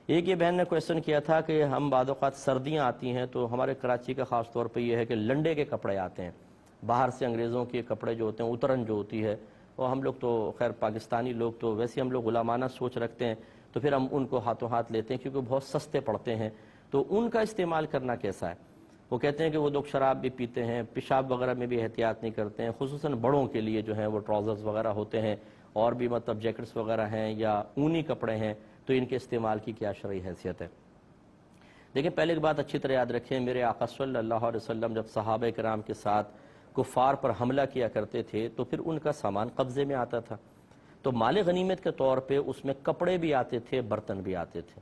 ایک یہ بہن نے کویشچن کیا تھا کہ ہم بعض اوقات سردیاں آتی ہیں تو ہمارے کراچی کا خاص طور پہ یہ ہے کہ لنڈے کے کپڑے آتے ہیں باہر سے، انگریزوں کے کپڑے جو ہوتے ہیں، اترن جو ہوتی ہے، اور ہم لوگ تو خیر پاکستانی لوگ تو ویسے ہم لوگ غلامانہ سوچ رکھتے ہیں، تو پھر ہم ان کو ہاتھوں ہاتھ لیتے ہیں کیونکہ بہت سستے پڑتے ہیں. تو ان کا استعمال کرنا کیسا ہے؟ وہ کہتے ہیں کہ وہ لوگ شراب بھی پیتے ہیں، پیشاب وغیرہ میں بھی احتیاط نہیں کرتے ہیں، خصوصاً بڑوں کے لیے جو ہیں وہ ٹراؤزرز وغیرہ ہوتے ہیں اور بھی مطلب جیکٹس وغیرہ ہیں یا اونی کپڑے ہیں، تو ان کے استعمال کی کیا شرعی حیثیت ہے؟ دیکھیں، پہلے ایک بات اچھی طرح یاد رکھیں، میرے آقا صلی اللہ علیہ وسلم جب صحابہ کرام کے ساتھ کفار پر حملہ کیا کرتے تھے تو پھر ان کا سامان قبضے میں آتا تھا، تو مال غنیمت کے طور پہ اس میں کپڑے بھی آتے تھے، برتن بھی آتے تھے.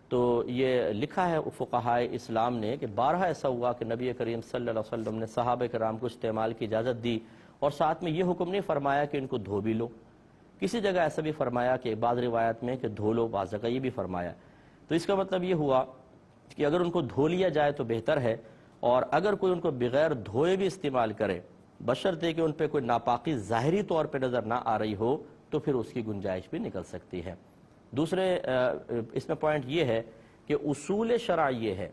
تو یہ لکھا ہے فقہائے اسلام نے کہ بارہا ایسا ہوا کہ نبی کریم صلی اللہ علیہ وسلم نے صحابہ کرام کو استعمال کی اجازت دی، اور ساتھ میں یہ حکم نہیں فرمایا کہ ان کو دھو بھی لو. کسی جگہ ایسا بھی فرمایا کہ بعض روایت میں کہ دھو لو، بعض جگہ یہ بھی فرمایا. تو اس کا مطلب یہ ہوا کہ اگر ان کو دھو لیا جائے تو بہتر ہے، اور اگر کوئی ان کو بغیر دھوئے بھی استعمال کرے بشرطے کہ ان پہ کوئی ناپاکی ظاہری طور پہ نظر نہ آ رہی ہو تو پھر اس کی گنجائش بھی نکل سکتی ہے. دوسرے اس میں پوائنٹ یہ ہے کہ اصول شرع یہ ہے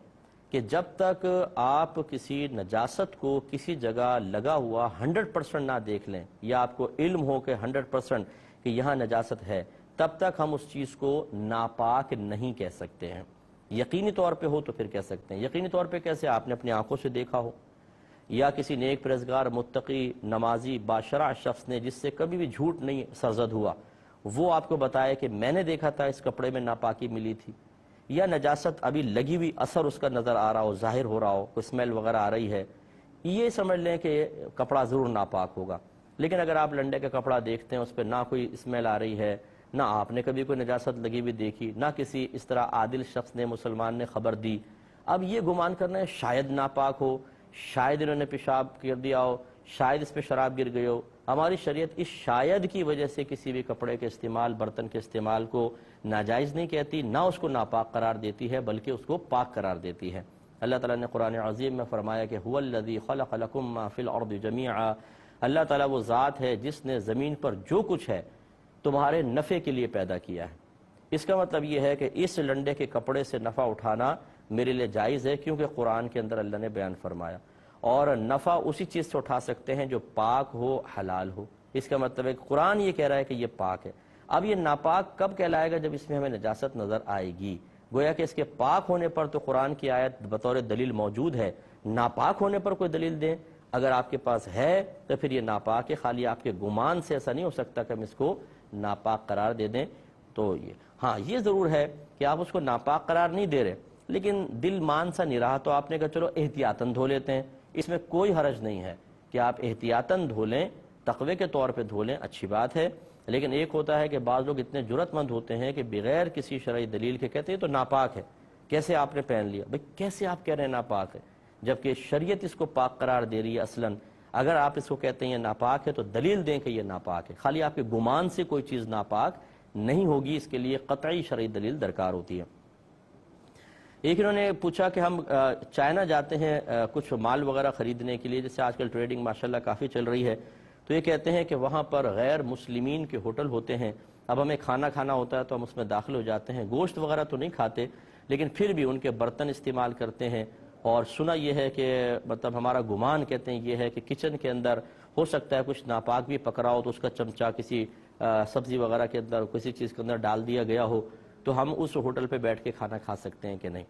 کہ جب تک آپ کسی نجاست کو کسی جگہ لگا ہوا 100% نہ دیکھ لیں، یا آپ کو علم ہو کہ 100% کہ یہاں نجاست ہے، تب تک ہم اس چیز کو ناپاک نہیں کہہ سکتے ہیں. یقینی طور پہ ہو تو پھر کہہ سکتے ہیں. یقینی طور پہ کیسے؟ آپ نے اپنی آنکھوں سے دیکھا ہو، یا کسی نیک پرہیزگار متقی نمازی باشرع شخص نے جس سے کبھی بھی جھوٹ نہیں سرزد ہوا، وہ آپ کو بتائے کہ میں نے دیکھا تھا اس کپڑے میں ناپاکی ملی تھی، یا نجاست ابھی لگی ہوئی اثر اس کا نظر آ رہا ہو، ظاہر ہو رہا ہو، کوئی اسمیل وغیرہ آ رہی ہے، یہ سمجھ لیں کہ کپڑا ضرور ناپاک ہوگا. لیکن اگر آپ لنڈے کا کپڑا دیکھتے ہیں، اس پہ نہ کوئی اسمیل آ رہی ہے، نہ آپ نے کبھی کوئی نجاست لگی ہوئی دیکھی، نہ کسی اس طرح عادل شخص نے، مسلمان نے خبر دی، اب یہ گمان کرنا ہے شاید ناپاک ہو، شاید انہوں نے پیشاب کر دیا ہو، شاید اس پہ شراب گر گئی ہو. ہماری شریعت اس شاید کی وجہ سے کسی بھی کپڑے کے استعمال، برتن کے استعمال کو ناجائز نہیں کہتی، نہ اس کو ناپاک قرار دیتی ہے، بلکہ اس کو پاک قرار دیتی ہے. اللہ تعالیٰ نے قرآن عظیم میں فرمایا کہ هو الذی خلق لکم ما فی الارض جمیعا، اللہ تعالیٰ وہ ذات ہے جس نے زمین پر جو کچھ ہے تمہارے نفع کے لیے پیدا کیا ہے. اس کا مطلب یہ ہے کہ اس لنڈے کے کپڑے سے نفع اٹھانا میرے لیے جائز ہے، کیونکہ قرآن کے اندر اللہ نے بیان فرمایا، اور نفع اسی چیز سے اٹھا سکتے ہیں جو پاک ہو، حلال ہو. اس کا مطلب ہے کہ قرآن یہ کہہ رہا ہے کہ یہ پاک ہے. اب یہ ناپاک کب کہلائے گا؟ جب اس میں ہمیں نجاست نظر آئے گی. گویا کہ اس کے پاک ہونے پر تو قرآن کی آیت بطور دلیل موجود ہے، ناپاک ہونے پر کوئی دلیل دیں اگر آپ کے پاس ہے تو پھر یہ ناپاک ہے. خالی آپ کے گمان سے ایسا نہیں ہو سکتا کہ ہم اس کو ناپاک قرار دے دیں. تو ہاں یہ ضرور ہے کہ آپ اس کو ناپاک قرار نہیں دے رہے، لیکن دل مان سا نہیں رہا تو آپ نے کہا چلو احتیاطاً دھو لیتے ہیں. اس میں کوئی حرج نہیں ہے کہ آپ احتیاطاً دھو لیں، تقوی کے طور پہ دھو لیں، اچھی بات ہے. لیکن ایک ہوتا ہے کہ بعض لوگ اتنے جرأت مند ہوتے ہیں کہ بغیر کسی شرعی دلیل کے کہتے ہیں تو ناپاک ہے، کیسے آپ نے پہن لیا؟ بھئی کیسے آپ کہہ رہے ہیں ناپاک ہے جبکہ شریعت اس کو پاک قرار دے رہی ہے اصلاً؟ اگر آپ اس کو کہتے ہیں یہ ناپاک ہے تو دلیل دیں کہ یہ ناپاک ہے. خالی آپ کے گمان سے کوئی چیز ناپاک نہیں ہوگی، اس کے لیے قطعی شرعی دلیل درکار ہوتی ہے. ایک انہوں نے پوچھا کہ ہم چائنا جاتے ہیں کچھ مال وغیرہ خریدنے کے لیے، جیسے آج کل ٹریڈنگ ماشاءاللہ کافی چل رہی ہے، تو یہ کہتے ہیں کہ وہاں پر غیر مسلمین کے ہوٹل ہوتے ہیں، اب ہمیں کھانا کھانا ہوتا ہے تو ہم اس میں داخل ہو جاتے ہیں. گوشت وغیرہ تو نہیں کھاتے لیکن پھر بھی ان کے برتن استعمال کرتے ہیں، اور سنا یہ ہے کہ مطلب ہمارا گمان کہتے ہیں یہ ہے کہ کچن کے اندر ہو سکتا ہے کچھ ناپاک بھی پکڑا ہو تو اس کا چمچہ کسی سبزی وغیرہ کے اندر، کسی چیز کے اندر ڈال دیا گیا ہو، تو ہم اس ہوٹل پہ بیٹھ کے کھانا کھا سکتے ہیں کہ نہیں؟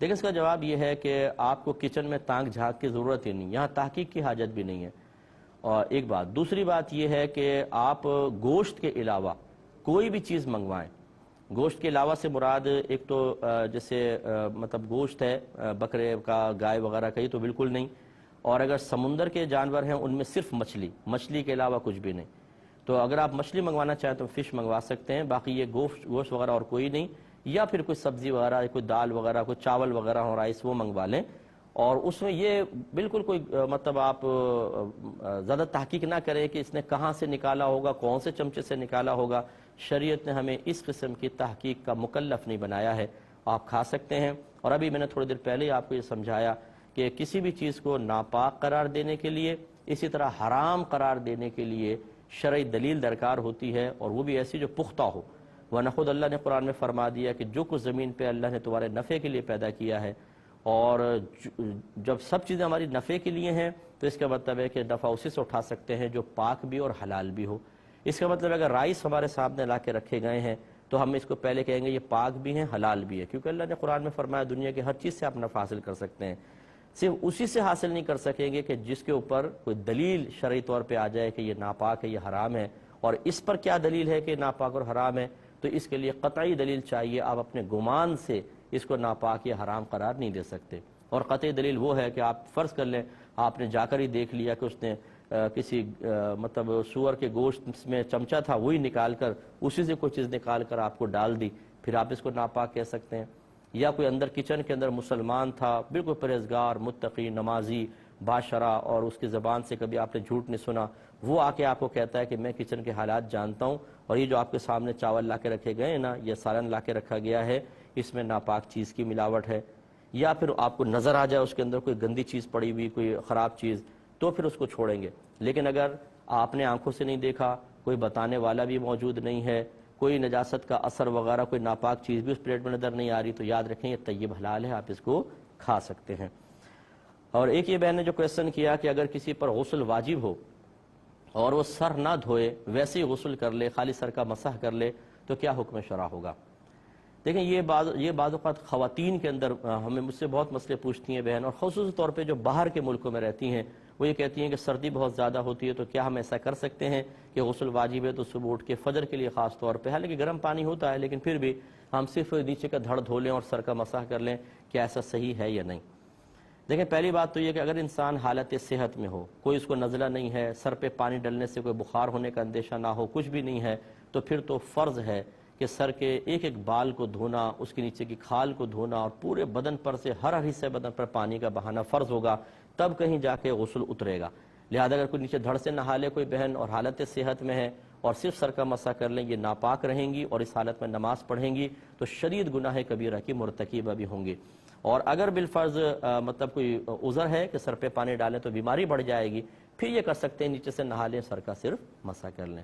لیکن اس کا جواب یہ ہے کہ آپ کو کچن میں تانک جھانک کی ضرورت ہی نہیں، یہاں تحقیق کی حاجت بھی نہیں ہے. اور ایک بات، دوسری بات یہ ہے کہ آپ گوشت کے علاوہ کوئی بھی چیز منگوائیں. گوشت کے علاوہ سے مراد ایک تو جیسے مطلب گوشت ہے بکرے کا، گائے وغیرہ کا، یہ تو بالکل نہیں. اور اگر سمندر کے جانور ہیں ان میں صرف مچھلی کے علاوہ کچھ بھی نہیں. تو اگر آپ مچھلی منگوانا چاہیں تو فش منگوا سکتے ہیں، باقی یہ گوشت وغیرہ اور کوئی نہیں. یا پھر کوئی سبزی وغیرہ، کوئی دال وغیرہ، کوئی چاول وغیرہ ہو، رائس، وہ منگوا لیں. اور اس میں یہ بالکل کوئی مطلب آپ زیادہ تحقیق نہ کریں کہ اس نے کہاں سے نکالا ہوگا، کون سے چمچے سے نکالا ہوگا. شریعت نے ہمیں اس قسم کی تحقیق کا مکلف نہیں بنایا ہے. آپ کھا سکتے ہیں. اور ابھی میں نے تھوڑی دیر پہلے آپ کو یہ سمجھایا کہ کسی بھی چیز کو ناپاک قرار دینے کے لیے، اسی طرح حرام قرار دینے کے لیے شرعی دلیل درکار ہوتی ہے، اور وہ بھی ایسی جو پختہ ہو. ورنہ خود اللہ نے قرآن میں فرما دیا کہ جو کچھ زمین پہ اللہ نے تمہارے نفع کے لیے پیدا کیا ہے، اور جب سب چیزیں ہماری نفع کے لیے ہیں تو اس کا مطلب ہے کہ نفع اسی سے اٹھا سکتے ہیں جو پاک بھی اور حلال بھی ہو۔ اس کا مطلب اگر رائس ہمارے سامنے لا کے رکھے گئے ہیں تو ہم اس کو پہلے کہیں گے یہ پاک بھی ہیں حلال بھی ہے، کیونکہ اللہ نے قرآن میں فرمایا دنیا کی ہر چیز سے آپ نفع حاصل کر سکتے ہیں، صرف اسی سے حاصل نہیں کر سکیں گے کہ جس کے اوپر کوئی دلیل شرعی طور پہ آ جائے کہ یہ ناپاک ہے، یہ حرام ہے، اور اس پر کیا دلیل ہے کہ ناپاک اور حرام ہے، تو اس کے لیے قطعی دلیل چاہیے۔ آپ اپنے گمان سے اس کو ناپاک یا حرام قرار نہیں دے سکتے، اور قطعی دلیل وہ ہے کہ آپ فرض کر لیں آپ نے جا کر ہی دیکھ لیا کہ اس نے کسی مطلب سور کے گوشت میں چمچہ تھا وہی نکال کر اسی سے کوئی چیز نکال کر آپ کو ڈال دی، پھر آپ اس کو ناپاک کہہ سکتے ہیں؟ یا کوئی اندر کچن کے اندر مسلمان تھا، بالکل پرہیزگار، متقی، نمازی، باشرع، اور اس کی زبان سے کبھی آپ نے جھوٹ نہیں سنا، وہ آ کے آپ کو کہتا ہے کہ میں کچن کے حالات جانتا ہوں، اور یہ جو آپ کے سامنے چاول لا کے رکھے گئے ہیں نا، یہ سالن لا کے رکھا گیا ہے، اس میں ناپاک چیز کی ملاوٹ ہے، یا پھر آپ کو نظر آ جائے اس کے اندر کوئی گندی چیز پڑی ہوئی، کوئی خراب چیز، تو پھر اس کو چھوڑیں گے۔ لیکن اگر آپ نے آنکھوں سے نہیں دیکھا، کوئی بتانے والا بھی موجود نہیں ہے، کوئی نجاست کا اثر وغیرہ، کوئی ناپاک چیز بھی اس پلیٹ میں نظر نہیں آ رہی، تو یاد رکھیں یہ طیب حلال ہے، آپ اس کو کھا سکتے ہیں۔ اور ایک یہ بہن نے جو کویسچن کیا کہ اگر کسی پر غسل واجب ہو اور وہ سر نہ دھوئے، ویسے ہی غسل کر لے، خالی سر کا مسح کر لے، تو کیا حکم شرع ہوگا؟ دیکھیں یہ بعض اوقات خواتین کے اندر ہمیں مجھ سے بہت مسئلے پوچھتی ہیں بہن، اور خصوصی طور پہ جو باہر کے ملکوں میں رہتی ہیں، وہ یہ کہتی ہیں کہ سردی بہت زیادہ ہوتی ہے تو کیا ہم ایسا کر سکتے ہیں کہ غسل واجب ہے تو صبح اٹھ کے فجر کے لیے خاص طور پہ، حالانکہ گرم پانی ہوتا ہے لیکن پھر بھی ہم صرف نیچے کا دھڑ دھو لیں اور سر کا مسح کر لیں، کیا ایسا صحیح ہے یا نہیں؟ دیکھیں پہلی بات تو یہ کہ اگر انسان حالت صحت میں ہو، کوئی اس کو نزلہ نہیں ہے، سر پہ پانی ڈلنے سے کوئی بخار ہونے کا اندیشہ نہ ہو، کچھ بھی نہیں ہے، تو پھر تو فرض ہے کہ سر کے ایک ایک بال کو دھونا، اس کے نیچے کی کھال کو دھونا، اور پورے بدن پر سے ہر حصے بدن پر پانی کا بہانا فرض ہوگا، تب کہیں جا کے غسل اترے گا۔ لہذا اگر کوئی نیچے دھڑ سے نہا لے کوئی بہن اور حالت صحت میں ہے اور صرف سر کا مسح کر لیں، یہ ناپاک رہیں گی اور اس حالت میں نماز پڑھیں گی تو شدید گناہ کبیرہ کی مرتکبہ بھی ہوں گی۔ اور اگر بالفرض مطلب کوئی عذر ہے کہ سر پہ پانی ڈالیں تو بیماری بڑھ جائے گی، پھر یہ کر سکتے ہیں نیچے سے نہا لیں، سر کا صرف مسح کر لیں۔